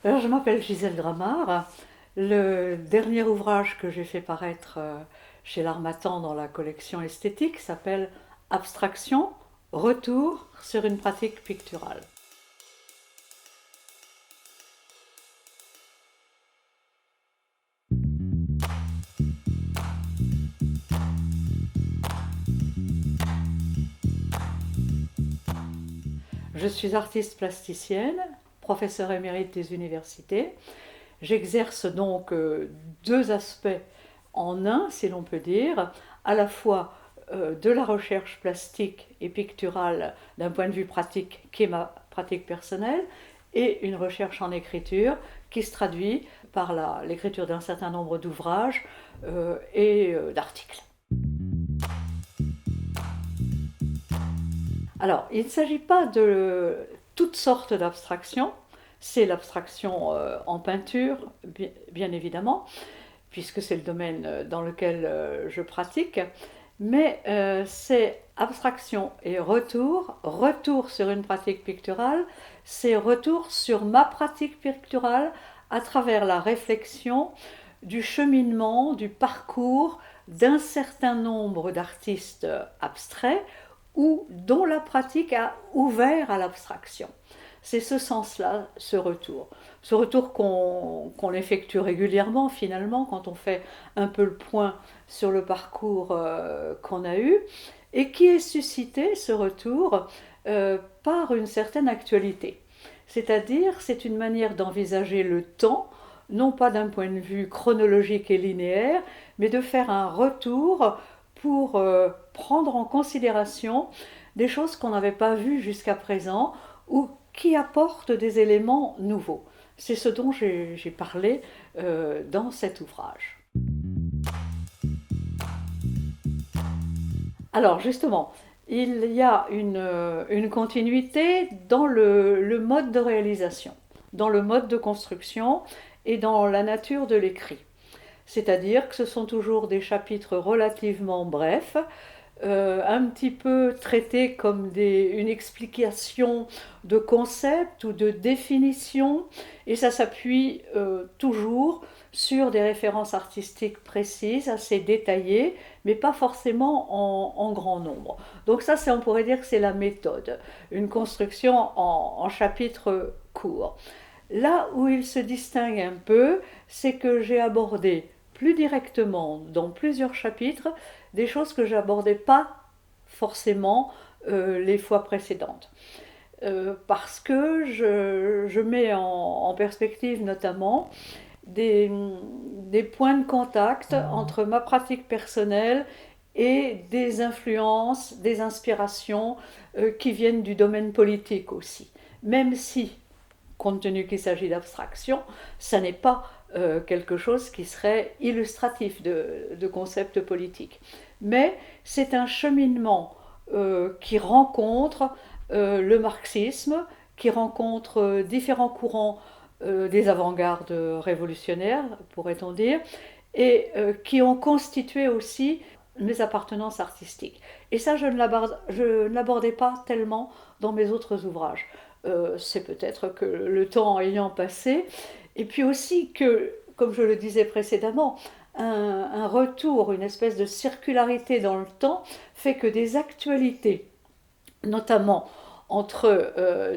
Alors, je m'appelle Gisèle Gramard. Le dernier ouvrage que j'ai fait paraître chez l'Harmattan dans la collection esthétique s'appelle Abstraction, retour sur une pratique picturale. Je suis artiste plasticienne, professeure émérite des universités. J'exerce donc deux aspects en un, si l'on peut dire, à la fois de la recherche plastique et picturale d'un point de vue pratique, qui est ma pratique personnelle, et une recherche en écriture qui se traduit par l'écriture d'un certain nombre d'ouvrages et d'articles. Alors, il ne s'agit pas de toutes sortes d'abstractions, c'est l'abstraction en peinture, bien évidemment, puisque c'est le domaine dans lequel je pratique, mais c'est abstraction et retour, retour sur une pratique picturale, c'est retour sur ma pratique picturale à travers la réflexion du cheminement, du parcours d'un certain nombre d'artistes abstraits ou dont la pratique a ouvert à l'abstraction. C'est ce sens-là, ce retour qu'on effectue régulièrement finalement quand on fait un peu le point sur le parcours qu'on a eu et qui est suscité, ce retour, par une certaine actualité. C'est-à-dire, c'est une manière d'envisager le temps, non pas d'un point de vue chronologique et linéaire, mais de faire un retour pour prendre en considération des choses qu'on n'avait pas vues jusqu'à présent ou qui apportent des éléments nouveaux. C'est ce dont j'ai parlé dans cet ouvrage. Alors justement, il y a une continuité dans le mode de réalisation, dans le mode de construction et dans la nature de l'écrit. C'est-à-dire que ce sont toujours des chapitres relativement brefs, un petit peu traités comme une explication de concept ou de définition, et ça s'appuie toujours sur des références artistiques précises, assez détaillées, mais pas forcément en grand nombre. Donc ça, on pourrait dire que c'est la méthode, une construction en chapitres courts. Là où il se distingue un peu, c'est que j'ai abordé plus directement dans plusieurs chapitres des choses que j'abordais pas forcément les fois précédentes. Parce que je mets en perspective notamment des, des points de contact entre ma pratique personnelle et des influences, des inspirations qui viennent du domaine politique aussi. Même si, compte tenu qu'il s'agit d'abstraction, ça n'est pas quelque chose qui serait illustratif de concepts politiques. Mais c'est un cheminement qui rencontre le marxisme, qui rencontre différents courants des avant-gardes révolutionnaires, pourrait-on dire, et qui ont constitué aussi mes appartenances artistiques. Et ça, je ne l'abordais pas tellement dans mes autres ouvrages. C'est peut-être que le temps ayant passé, et puis aussi que, comme je le disais précédemment, un retour, une espèce de circularité dans le temps fait que des actualités, notamment entre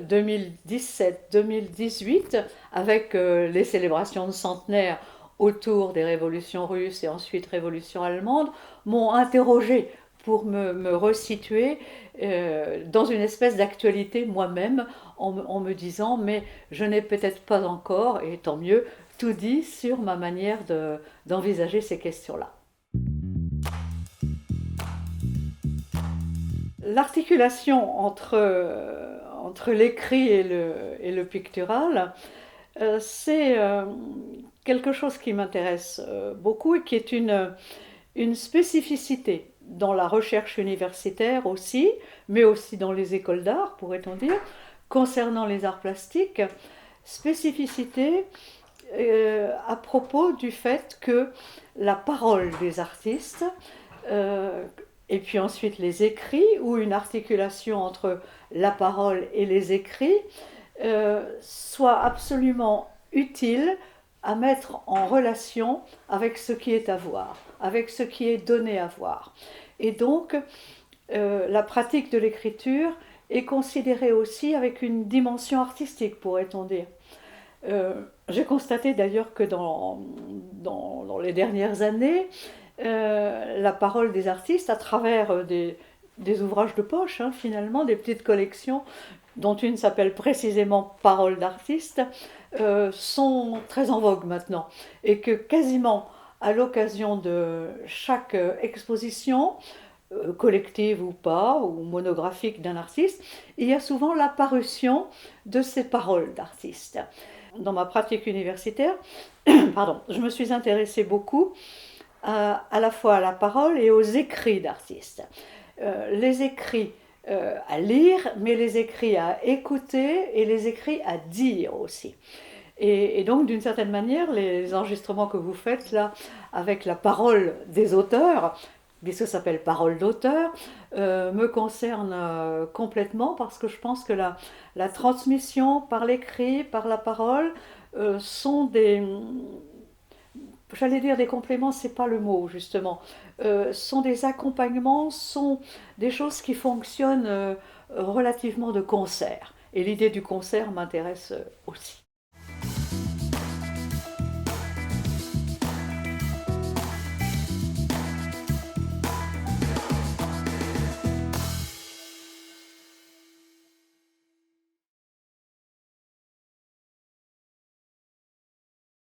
2017-2018, avec les célébrations de centenaire autour des révolutions russes et ensuite révolution allemande, m'ont interrogé pour me resituer dans une espèce d'actualité moi-même en me disant mais je n'ai peut-être pas encore, et tant mieux, tout dit sur ma manière d'envisager ces questions-là. L'articulation entre l'écrit et le pictural, c'est quelque chose qui m'intéresse beaucoup et qui est une spécificité dans la recherche universitaire aussi, mais aussi dans les écoles d'art, pourrait-on dire, concernant les arts plastiques, spécificité à propos du fait que la parole des artistes, euh, et puis ensuite les écrits, ou une articulation entre la parole et les écrits, soit absolument utile à mettre en relation avec ce qui est à voir, avec ce qui est donné à voir. Et donc, la pratique de l'écriture est considérée aussi avec une dimension artistique, pourrait-on dire. J'ai constaté d'ailleurs que dans les dernières années, la parole des artistes, à travers des ouvrages de poche, hein, finalement, des petites collections, dont une s'appelle précisément Paroles d'artistes, sont très en vogue maintenant. Et que quasiment à l'occasion de chaque exposition, collective ou pas, ou monographique d'un artiste, il y a souvent la parution de ces paroles d'artistes. Dans ma pratique universitaire, pardon, je me suis intéressée beaucoup à la fois à la parole et aux écrits d'artistes. Les écrits à lire, mais les écrits à écouter et les écrits à dire aussi. Et donc, d'une certaine manière, les enregistrements que vous faites là, avec la parole des auteurs, puisque ça s'appelle parole d'auteur, me concernent complètement parce que je pense que la transmission par l'écrit, par la parole, sont j'allais dire des compléments, c'est pas le mot justement, sont des accompagnements, sont des choses qui fonctionnent relativement de concert. Et l'idée du concert m'intéresse aussi.